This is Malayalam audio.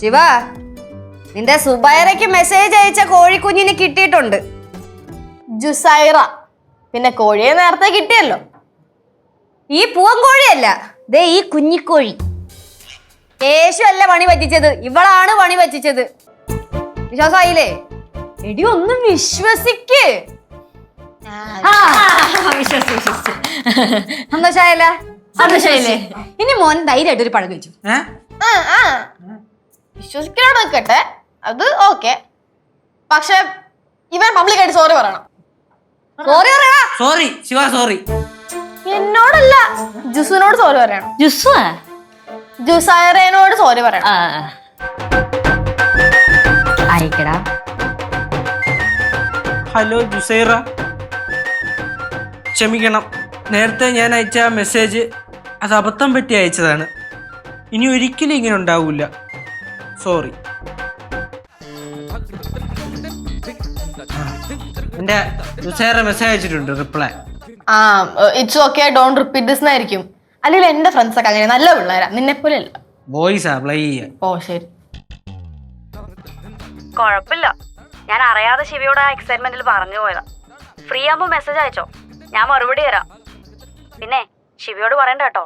ശിവ, നിന്റെ സുബൈറയ്ക്ക് മെസ്സേജ് അയച്ച കോഴിക്കുഞ്ഞിന് കിട്ടിയിട്ടുണ്ട്. ജുസൈറ. പിന്നെ കോഴിയെ നേരത്തെ കിട്ടിയല്ലോ. ഈ പൂവൻ കോഴിയല്ല, ദേ ഈ കുഞ്ഞിക്കോഴി. യേശു അല്ല പണി പറ്റിച്ചത്, ഇവളാണ് പണി പറ്റിച്ചത്. വിശ്വാസമായില്ലേ? എടി ഒന്ന് വിശ്വസിക്ക്. സന്തോഷായല്ലേ? സന്തോഷായില്ലേ? ഇനി മോൻ ധൈര്യമായിട്ട് ഒരു പഴം കഴിച്ചു. വിശ്വസിക്കാതെ നിൽക്കട്ടെ, അത് ഓക്കെ. പക്ഷെ ഇവൻ പബ്ലിക്കായിട്ട് സോറി പറയണം. സോറി പറയണ. Sorry Shiva, sorry. എന്നോടല്ല, ജുസുനോട് സോറി പറയണം. ജുസൈറേനോട് സോറി പറയണം. അയക്കടാ. ഹലോ ജുസൈറ, ക്ഷമിക്കണം. നേരത്തെ ഞാൻ അയച്ച മെസ്സേജ് അത് അബദ്ധം പറ്റി അയച്ചതാണ്. ഇനി ഒരിക്കലും ഇങ്ങനെ ഉണ്ടാവില്ല. സോറി. എൻ്റെ ജുസൈറ മെസ്സേജ് അയച്ചിട്ടുണ്ട്, reply. It's okay, don't repeat this എന്നായിരിക്കും. അല്ലെങ്കിൽ എന്റെ ഫ്രണ്ട്സ് ഒക്കെ അങ്ങനെ നല്ല പിള്ളേരാ, നിന്നെ പോലെ അല്ല. വോയിസ് അപ്ലൈ ചെയ്യാൻ. ഓ ശരി. കുഴപ്പമില്ല, ഞാൻ അറിയാതെ ശിവയോട് ആ എക്സൈറ്റ്മെന്റിൽ പറഞ്ഞു പോയതാ. ഫ്രീ ആകുമ്പോ മെസ്സേജ് അയച്ചോ, ഞാൻ മറുപടി തരാം. പിന്നെ ശിവയോട് പറയണ്ട കേട്ടോ.